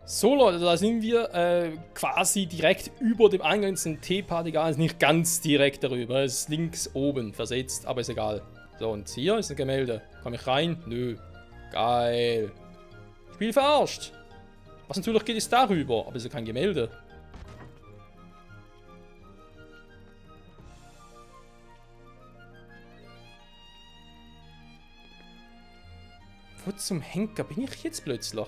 So Leute, da sind wir quasi direkt über dem Eingang zum Teepad. Egal, ist nicht ganz direkt darüber. Es ist links oben versetzt, aber ist egal. So, und hier ist ein Gemälde. Komme ich rein? Nö. Geil. Spiel verarscht. Was natürlich geht, ist darüber, aber es ist ja kein Gemälde. Wo zum Henker bin ich jetzt plötzlich?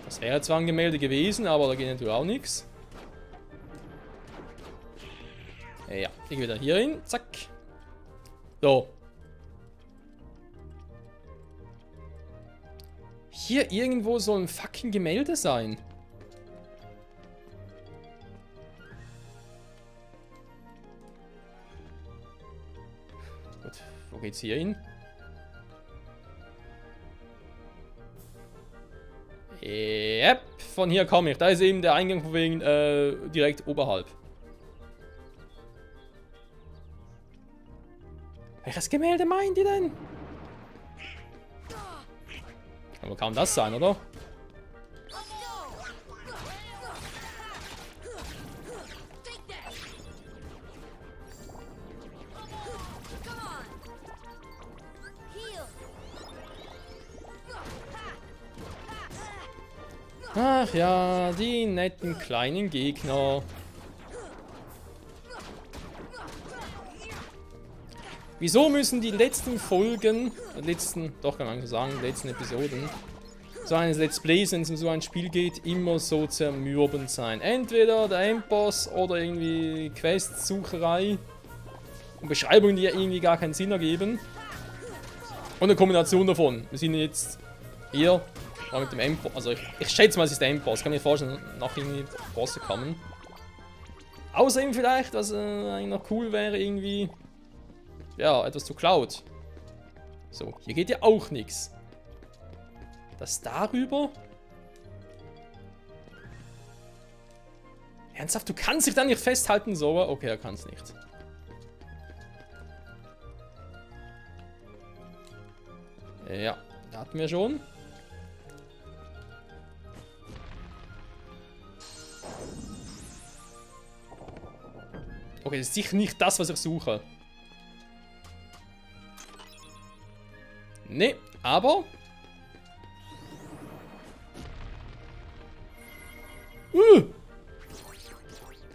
Das wäre zwar ein Gemälde gewesen, aber da geht natürlich auch nichts. Ja, ich gehe wieder hier hin. Zack. So. Hier irgendwo soll ein fucking Gemälde sein. Gut, wo geht's hier hin? Yep, von hier komme ich. Da ist eben der Eingang von wegen direkt oberhalb. Welches Gemälde meint ihr denn? Aber kann das sein, oder? Ach ja, die netten kleinen Gegner. Wieso müssen die letzten Folgen, doch kann man so sagen, letzten Episoden, so eines Let's Plays, wenn es um so ein Spiel geht, immer so zermürbend sein? Entweder der Endboss oder irgendwie Questsucherei und Beschreibungen, die ja irgendwie gar keinen Sinn ergeben. Und eine Kombination davon. Wir sind jetzt hier mit dem Endboss, also ich schätze mal, es ist der Endboss. Kann mir vorstellen, noch irgendwie Bosse kommen. Außer eben vielleicht, was eigentlich noch cool wäre, irgendwie. Ja, etwas zu Cloud. So, hier geht ja auch nichts. Das darüber? Ernsthaft, du kannst dich da nicht festhalten, so? Okay, er kann es nicht. Ja, hatten wir schon. Okay, das ist sicher nicht das, was ich suche. Nee, aber...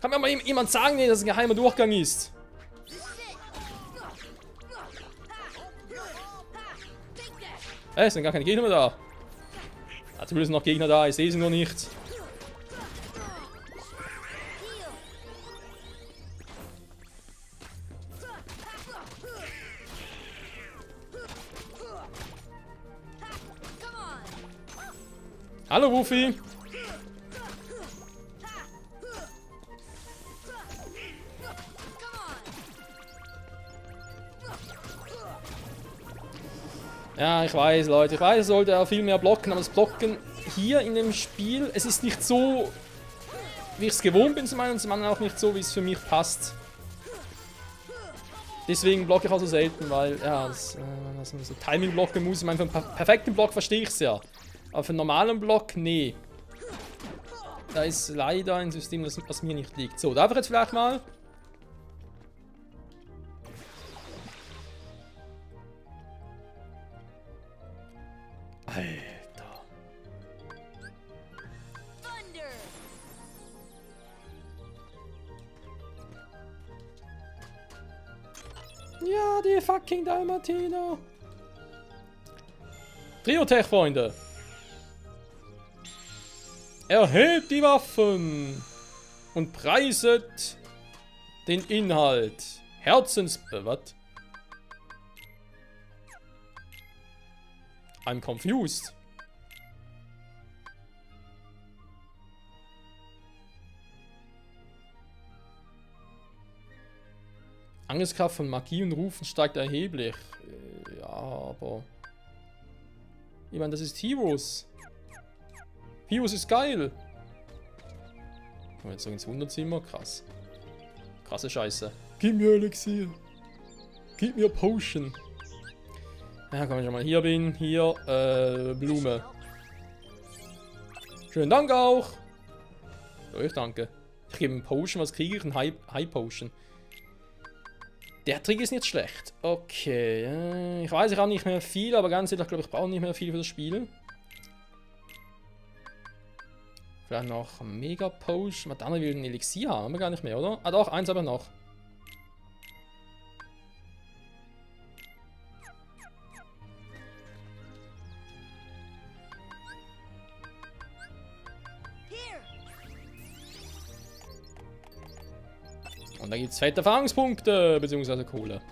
Kann mir mal jemand sagen, dass es ein geheimer Durchgang ist? Es sind gar keine Gegner mehr da. Natürlich sind noch Gegner da, ich sehe sie nur nicht. Hallo Rufi. Ja, ich weiß, Leute. Ich weiß, es sollte auch viel mehr blocken, aber das Blocken hier in dem Spiel, es ist nicht so, wie ich es gewohnt bin zum einen und zum anderen auch nicht so, wie es für mich passt. Deswegen blocke ich auch so selten, weil, ja, dass man so Timing blocken muss. Ich meine, für einen perfekten Block verstehe ich es ja. Aber für einen normalen Block, nee. Da ist leider ein System, das mir nicht liegt. So, darf ich jetzt vielleicht mal? Alter. Ja, die fucking Dalmatiner. Triotech, Freunde. Erhebt die Waffen und preiset den Inhalt. Was? I'm confused. Angriffskraft von Magie und Rufen steigt erheblich. Ja, aber... Ich meine, das ist Heroes. Heroes ist geil. Kommen wir jetzt so ins Wunderzimmer? Krass. Krasse Scheiße. Gib mir Elixier. Gib mir Potion. Ja, komm, ich schon mal hier bin. Hier, Blume. Schönen Dank auch. So, ich danke. Ich gebe einen Potion. Was kriege ich? Ein High Potion. Der Trick ist nicht schlecht. Okay. Ich weiß, ich habe nicht mehr viel, aber ganz ehrlich, glaube ich, brauche nicht mehr viel für das Spiel. Vielleicht noch Mega Potion. Was andere will ein Elixier haben wir gar nicht mehr, oder? Ah doch, eins aber noch. Und da gibt es fette Erfahrungspunkte, beziehungsweise Kohle.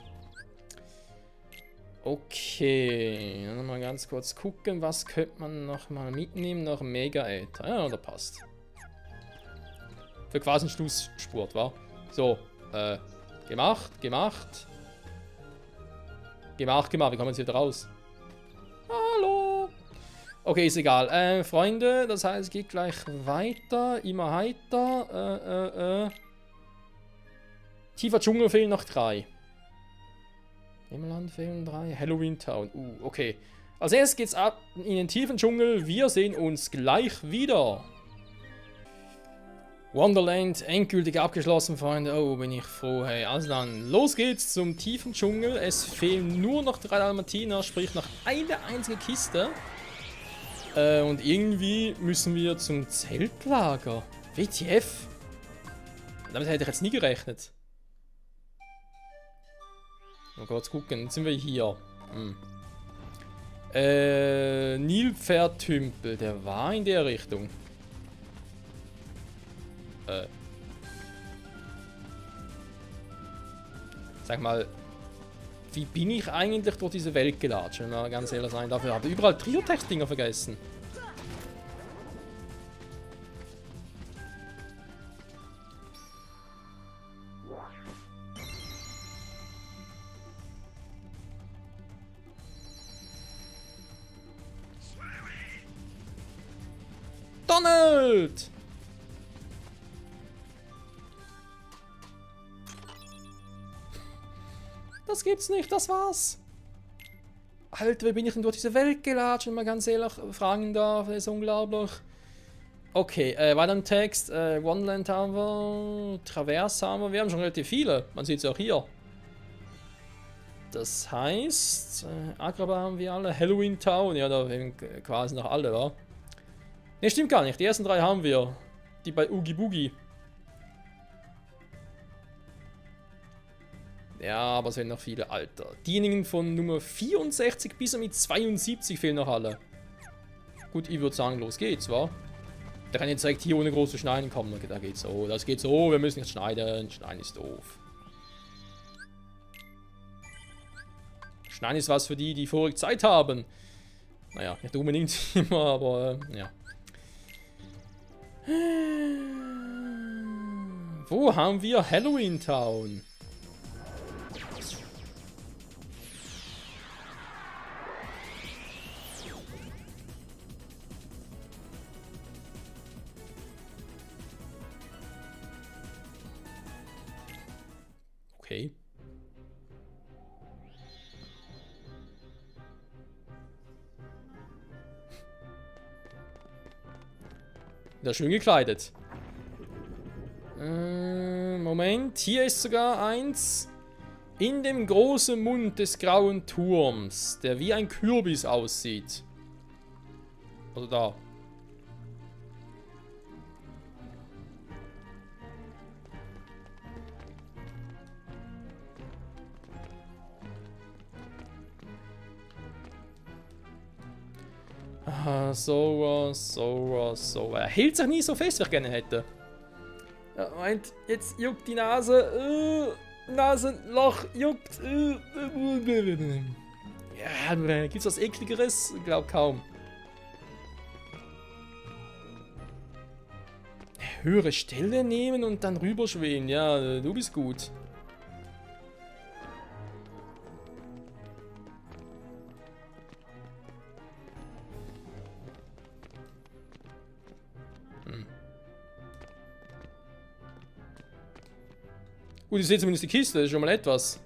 Okay, dann mal ganz kurz gucken, was könnte man noch mal mitnehmen. Noch Mega Äther. Ja, da passt. Für quasi einen Schlussspurt, wa? So, gemacht. Wie kommen wir jetzt wieder raus? Hallo! Okay, ist egal. Freunde, das heißt, es geht gleich weiter. Immer heiter. Tiefer Dschungel fehlen noch 3. Himmelland fehlen 3. Halloween Town. Okay. Als erstes geht's ab in den tiefen Dschungel. Wir sehen uns gleich wieder. Wonderland endgültig abgeschlossen, Freunde. Oh, bin ich froh. Hey, also dann, los geht's zum tiefen Dschungel. Es fehlen nur noch 3 Dalmatiner, sprich noch eine einzige Kiste. Und irgendwie müssen wir zum Zeltlager. WTF? Damit hätte ich jetzt nie gerechnet. Mal kurz gucken, jetzt sind wir hier. Nilpferdtümpel, der war in der Richtung. Sag mal, wie bin ich eigentlich durch diese Welt gelatscht, wenn man ganz ehrlich sein darf? Ich habe überall Trio-Text-Dinger vergessen. Donald! Das gibt's nicht, das war's. Alter, wie bin ich denn durch diese Welt gelatscht, wenn man ganz ehrlich fragen darf, das ist unglaublich. Okay, weiter im Text. Wonderland haben wir, Traverse haben wir haben schon relativ viele. Man sieht es auch hier. Das heißt, Agrabah haben wir alle, Halloween Town, ja, da haben quasi noch alle, wa? Ne, stimmt gar nicht. Die ersten 3 haben wir. Die bei Oogie Boogie. Ja, aber es fehlen noch viele, Alter. Diejenigen von Nummer 64 bis mit 72 fehlen noch alle. Gut, ich würde sagen, los geht's, wa? Der kann jetzt direkt hier ohne groß zu schneiden kommen. Da geht's so, das geht so. Wir müssen jetzt schneiden. Schneiden ist doof. Schneiden ist was für die, die vorig Zeit haben. Naja, nicht unbedingt immer, aber ja. Wo haben wir Halloween Town? Okay. Da schön gekleidet. Moment, hier ist sogar eins. In dem großen Mund des grauen Turms, der wie ein Kürbis aussieht. Also da. Sowas. Er hält sich nie so fest, wie ich gerne hätte. Ja, meint, jetzt juckt die Nase. Nasenloch juckt. Ja, gibt's was Ekligeres? Glaub kaum. Höhere Stelle nehmen und dann rüberschweben. Ja, du bist gut. Gut, ich sehe zumindest die Kiste, das ist schon mal etwas.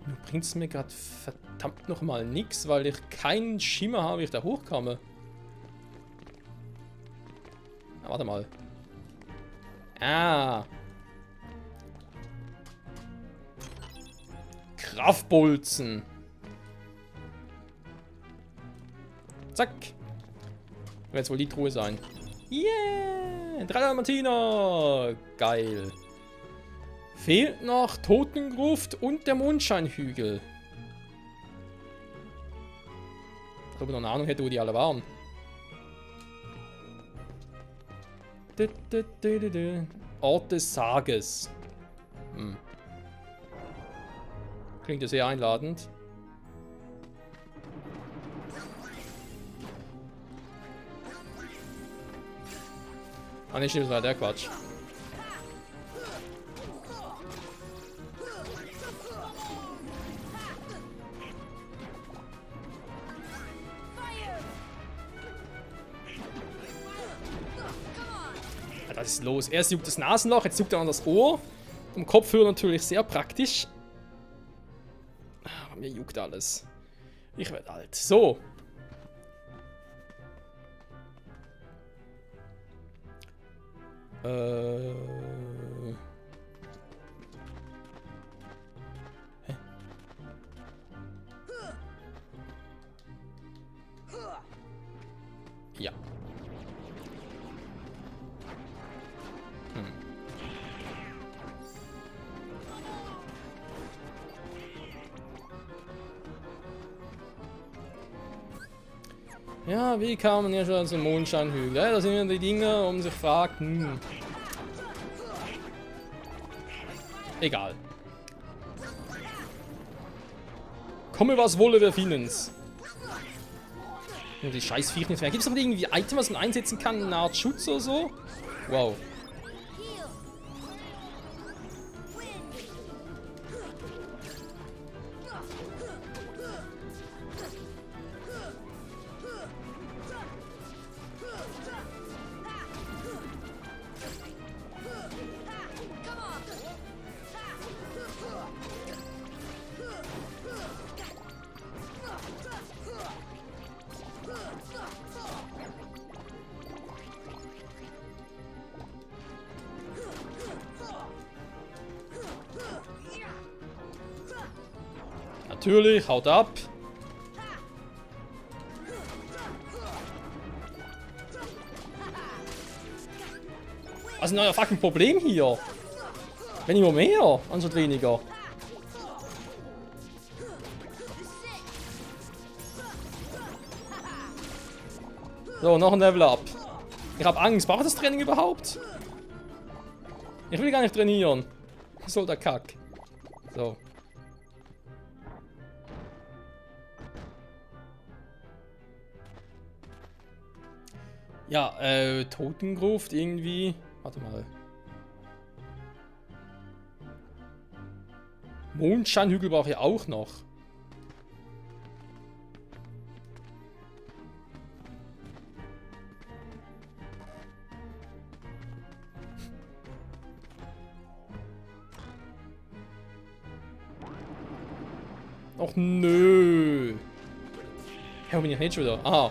Nun bringt es mir gerade verdammt nochmal nichts, weil ich keinen Schimmer habe, wie ich da hochkomme. Ah, warte mal. Ah. Kraftbolzen. Zack. Wird jetzt wohl die Truhe sein. Yeah! 3 Martina! Geil. Fehlt noch Totengruft und der Mondscheinhügel. Ob ich noch eine Ahnung hätte, wo die alle waren. Ort des Sages. Hm. Klingt ja sehr einladend. Ah, nicht, das war der Quatsch. Was ist los? Erst juckt das Nasenloch, jetzt juckt er an das Ohr. Am Kopfhörer natürlich sehr praktisch. Aber mir juckt alles. Ich werde alt. So. Hä? Ja. Ja, wie kam man ja schon zum Mondscheinhügel? Ja, das sind ja die Dinge, um sich fragt. Egal. Komme was wolle, wir finden's. Und die scheiß Viech nicht mehr. Gibt es noch irgendwie Item, was man einsetzen kann? Eine Art Schutz oder so? Wow. Natürlich, haut ab. Was ist denn euer fucking Problem hier? Wenn immer mehr, anstatt weniger. So, noch ein Level up. Ich hab Angst. Braucht das Training überhaupt? Ich will gar nicht trainieren. Was soll der Kack? So. Ja, Totengruft irgendwie. Warte mal. Mondscheinhügel brauche ich auch noch. Och nö. Hä, wo bin ich jetzt schon wieder? Ah.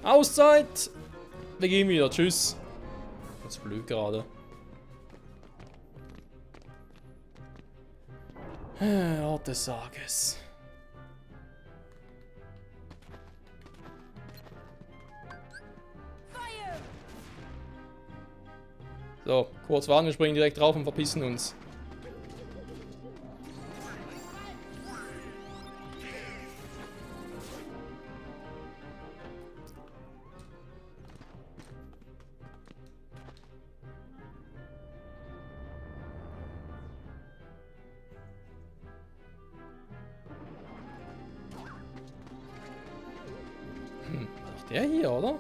Auszeit! Wir gehen wieder. Tschüss. Das ist blöd gerade. Ort des Sages. So, kurz warten, wir springen direkt drauf und verpissen uns. Der hier, oder?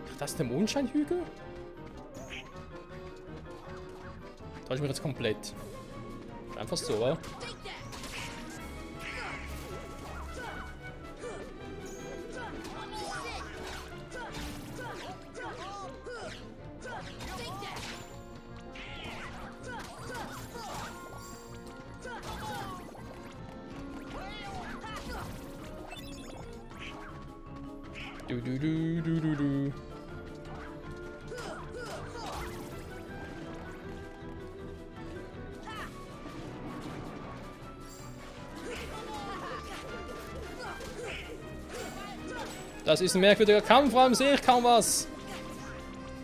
Ach, das ist der Mondscheinhügel? Täusche ich mich jetzt komplett. Einfach so, oder? Du, du, du, du, du, du. Das ist ein merkwürdiger Kampf, vor allem sehe ich kaum was.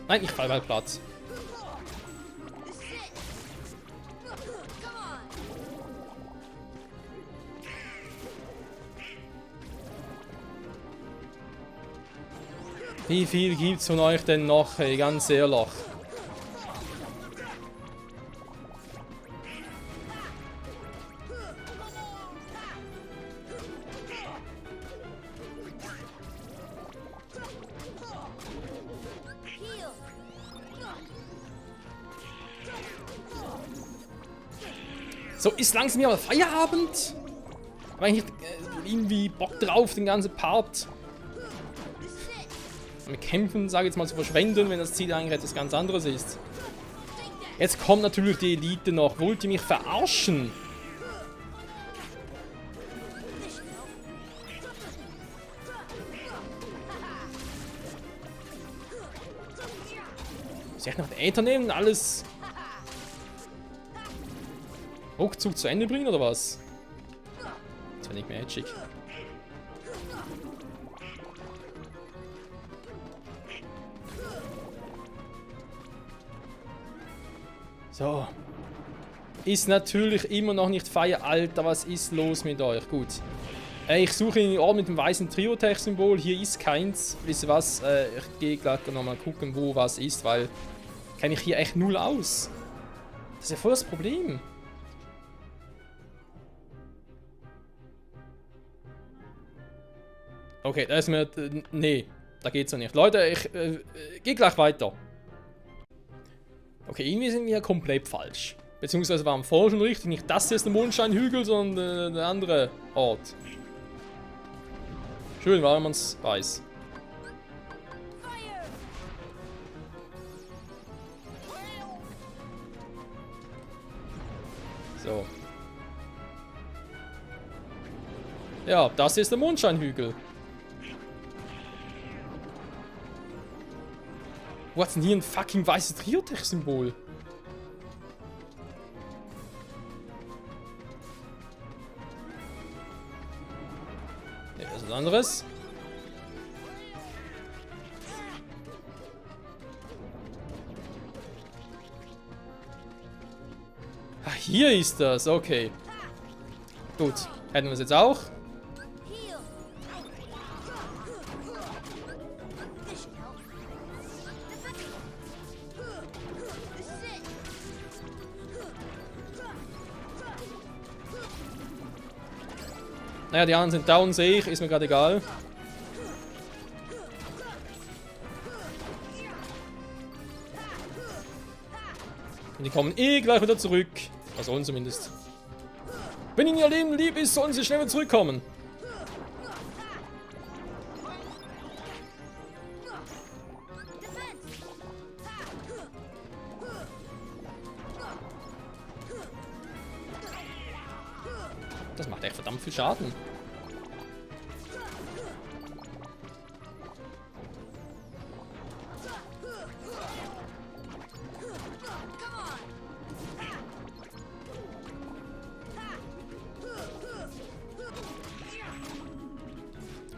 Nein, ich fall bald platt. Wie viel gibt's von euch denn noch, ey, ganz ehrlich? So, ist langsam ja Feierabend? Aber ich irgendwie Bock drauf, den ganzen Part mit Kämpfen, sage ich jetzt mal, zu verschwenden, wenn das Ziel eigentlich etwas ganz anderes ist. Jetzt kommt natürlich die Elite noch. Wollt ihr mich verarschen? Soll ich noch den Äther nehmen und alles ruckzuck zu Ende bringen, oder was? Das wäre nicht mehr edgig. So. Ist natürlich immer noch nicht Feier. Alter, was ist los mit euch? Gut. Ich suche den Ort mit dem weißen Trio-Tech-Symbol. Hier ist keins. Wisst ihr was? Ich gehe gleich nochmal gucken, wo was ist, weil kenne ich hier echt null aus. Das ist ja voll das Problem. Okay, da ist mir... nee, da geht's noch nicht. Leute, ich gehe gleich weiter. Okay, irgendwie sind wir komplett falsch. Beziehungsweise waren vorher schon richtig. Nicht das hier ist der Mondscheinhügel, sondern der andere Ort. Schön, weil man es weiß. So. Ja, das hier ist der Mondscheinhügel. Wo hat's denn hier ein fucking weißes Trio-Tech-Symbol? Ja, das ist was anderes. Ah, hier ist das, okay. Gut, hätten wir es jetzt auch. Naja, die anderen sind down, sehe ich, ist mir gerade egal. Und die kommen eh gleich wieder zurück. Also sollen zumindest. Wenn ihnen ihr Leben lieb ist, sollen sie schnell wieder zurückkommen. Das macht echt verdammt viel Schaden.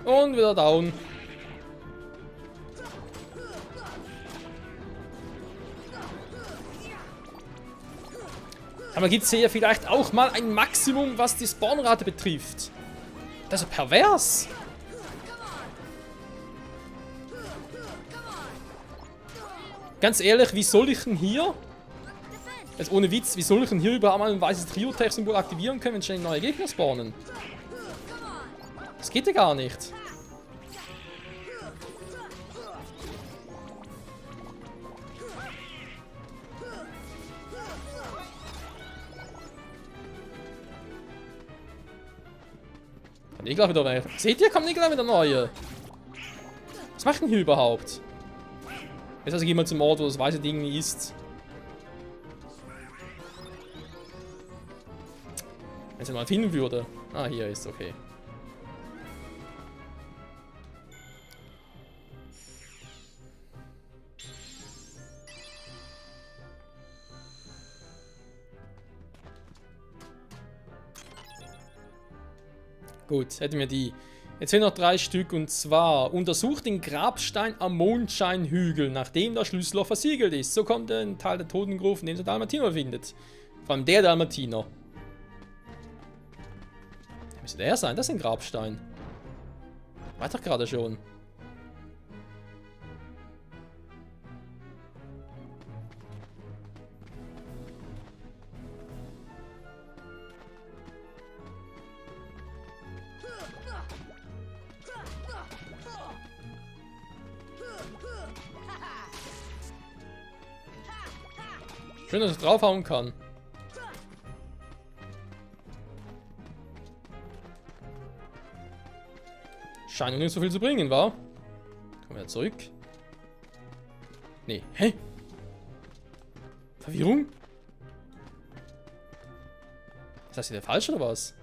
Und wieder down. Aber gibt es hier vielleicht auch mal ein Maximum, was die Spawnrate betrifft? Das ist ja pervers. Ganz ehrlich, wie soll ich denn hier, jetzt ohne Witz, wie soll ich denn hier überhaupt mal ein weißes Trio-Tech-Symbol aktivieren können, wenn ständig neue Gegner spawnen? Das geht ja gar nicht. Kommt eh gleich wieder weg. Seht ihr, kommt eh gleich wieder neue. Was macht denn hier überhaupt? Jetzt also gehen wir zum Ort, wo das weiße Ding ist. Wenn es mal finden würde. Ah, hier ist okay. Gut, hätten wir die. Jetzt fehlen noch 3 Stück und zwar untersucht den Grabstein am Mondscheinhügel, nachdem das Schlüsselloch versiegelt ist. So kommt ein Teil der Totengruft, in dem der Dalmatiner findet. Vor allem der Dalmatiner. Müsste der sein? Das ist ein Grabstein. War doch gerade schon. Schön, dass ich draufhauen kann. Scheint nicht so viel zu bringen, wa? Kommen wir zurück. Nee, hä? Verwirrung? Ist das wieder falsch oder was?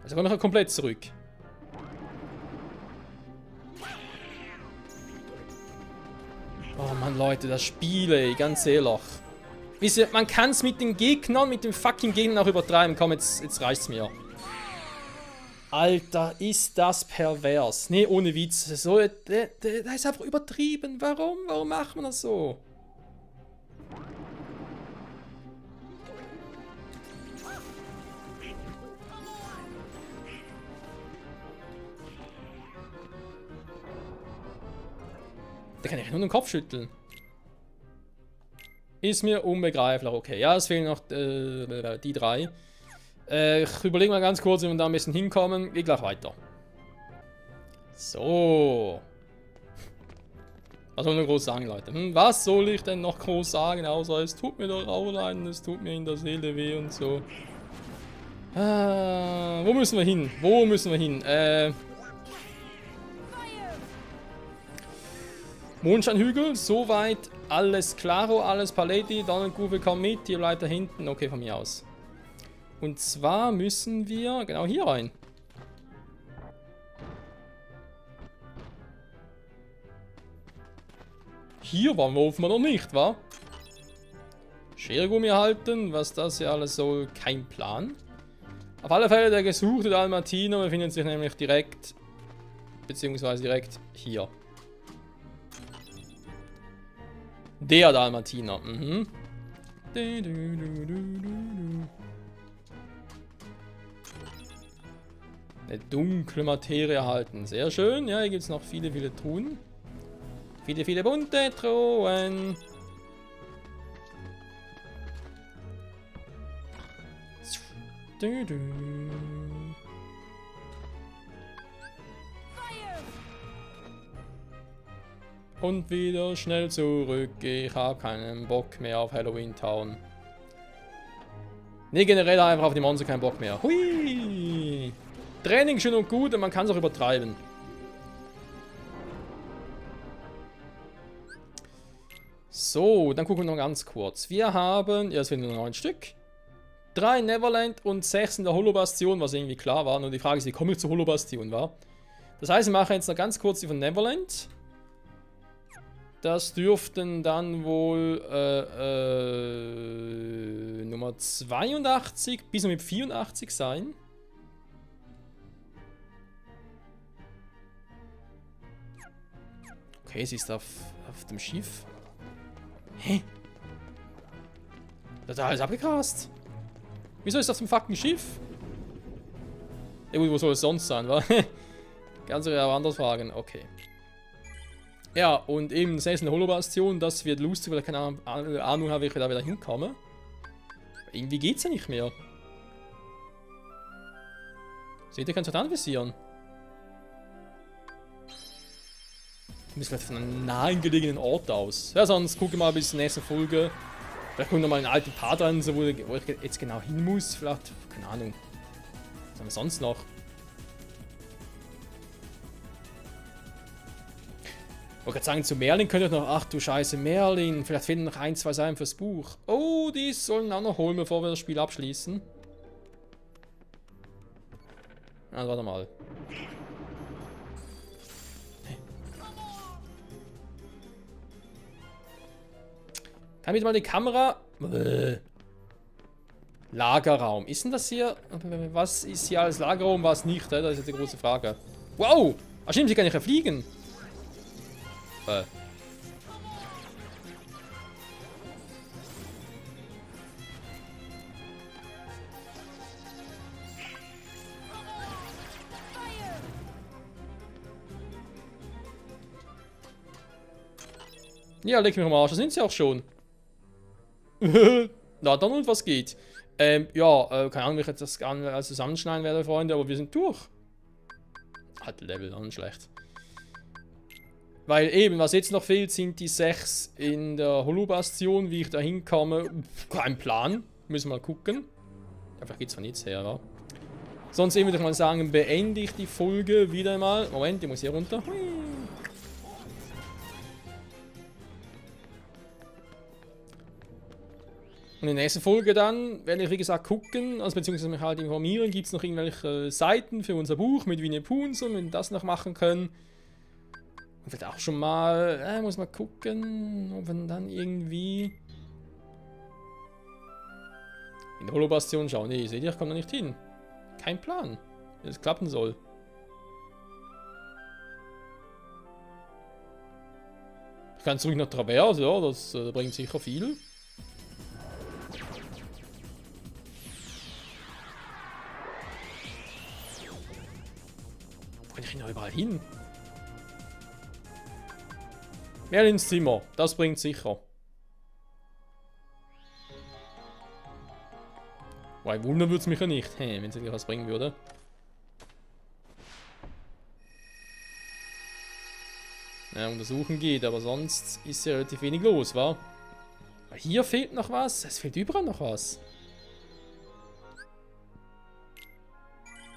Also kommen wir noch komplett zurück. Oh Mann, Leute, das Spiel, ey, ganz ehrlich. Wisst ihr, man kann es mit den Gegnern, mit den fucking Gegnern auch übertreiben. Komm, jetzt reicht's mir. Alter, ist das pervers. Nee, ohne Witz. So, der ist einfach übertrieben. Warum? Warum macht man das so? Da kann ich nur den Kopf schütteln. Ist mir unbegreiflich. Okay, ja, es fehlen noch die 3. Ich überlege mal ganz kurz, wie wir da ein bisschen hinkommen. Geht gleich weiter. So. Was soll ich noch groß sagen, Leute? Was soll ich denn noch groß sagen, außer es tut mir doch auch leid und es tut mir in der Seele weh und so. Wo müssen wir hin? Wo müssen wir hin? Mondscheinhügel, soweit alles klaro, alles Paletti, Donnerkufe kommt mit, ihr bleibt da hinten, okay, von mir aus. Und zwar müssen wir genau hier rein. Hier waren wir offenbar noch nicht, wa? Schergummi halten, was das hier alles soll, kein Plan. Auf alle Fälle der gesuchte Dalmatiner befindet sich nämlich direkt, beziehungsweise direkt hier. Der Dalmatiner, Eine dunkle Materie erhalten. Sehr schön. Ja, hier gibt es noch viele, viele Truhen. Viele, viele bunte Truhen. Und wieder schnell zurück. Ich habe keinen Bock mehr auf Halloween Town. Ne, generell einfach auf die Monster keinen Bock mehr. Hui! Training schön und gut, und man kann es auch übertreiben. So, dann gucken wir noch ganz kurz. Wir haben, ja, es sind nur 9 Stück. 3 Neverland und 6 in der Holobastion, was irgendwie klar war. Nur die Frage ist, wie komme ich zur Holobastion, war? Das heißt, wir machen jetzt noch ganz kurz die von Neverland. Das dürften dann wohl Nummer 82 bis mit 84 sein. Okay, sie ist auf dem Schiff. Hä? Das ist alles abgegrast. Wieso ist das auf dem fucking Schiff? Ja gut, wo soll es sonst sein, wa? Ganz andere Fragen. Okay. Ja, und eben 6 in der Holobastion, das wird lustig, weil ich keine Ahnung habe, wie ich da wieder hinkomme. Irgendwie geht's ja nicht mehr. Seht ihr, kann es halt anvisieren. Ich muss vielleicht von einem nahegelegenen Ort aus. Ja, sonst gucke ich mal bis zur nächsten Folge. Vielleicht kommt noch mal einen alten Part an, so wo ich jetzt genau hin muss. Vielleicht, keine Ahnung. Was haben wir sonst noch? Ich wollte gerade sagen, zu Merlin könnte ich noch, ach du Scheiße, Merlin, vielleicht fehlen noch 1, 2 Seiten fürs Buch. Oh, die sollen auch noch holen, bevor wir das Spiel abschließen. Also, warte mal. Kann ich mal die Kamera... Lagerraum. Ist denn das hier... Was ist hier als Lagerraum, was nicht? Das ist jetzt die große Frage. Wow! Ach stimmt, sie kann nicht mehr fliegen. Ja, leg mich am Arsch, da sind sie auch schon. Na dann und was geht? Ja, keine Ahnung, wie ich jetzt das alles zusammenschneiden werde, Freunde, aber wir sind durch. Hat Level, dann schlecht. Weil eben, was jetzt noch fehlt, sind die 6 in der Holobastion, wie ich da hinkomme. Kein Plan, müssen wir mal gucken. Ja, vielleicht geht's von jetzt her, wa? Sonst eben würde ich mal sagen, beende ich die Folge wieder mal. Moment, ich muss hier runter. Hui. Und in der nächsten Folge dann werde ich, wie gesagt, gucken, also beziehungsweise mich halt informieren, gibt es noch irgendwelche Seiten für unser Buch mit Winnie Pooh und so, wenn wir das noch machen können. Und vielleicht auch schon mal, muss mal gucken, ob wir dann irgendwie in der Holobastion schauen. Nee, seht ihr, ich komme da nicht hin. Kein Plan, wie das klappen soll. Ich kann zurück nach Travers, ja, das bringt sicher viel. Kann ich ihn ja überall hin? Mehr ins Zimmer, das bringt sicher. Weil wundern würde es mich ja nicht, wenn es irgendwas bringen würde. Ja, untersuchen geht, aber sonst ist ja relativ wenig los, wa? Weil hier fehlt noch was, es fehlt überall noch was.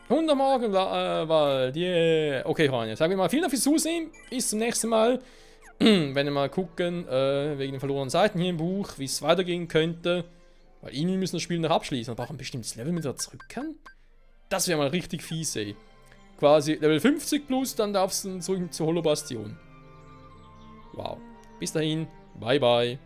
100 Morgenwald, yeah. Okay, Freunde, sagen wir mal vielen Dank fürs Zusehen. Bis zum nächsten Mal. Wenn wir mal gucken, wegen den verlorenen Seiten hier im Buch, wie es weitergehen könnte. Weil irgendwie müssen das Spiel noch abschließen. Wir brauchen ein bestimmtes Level, mit der zurück kann. Das wäre mal richtig fies, ey. Quasi Level 50 plus, dann darfst du zurück zur Holobastion. Wow. Bis dahin, bye bye.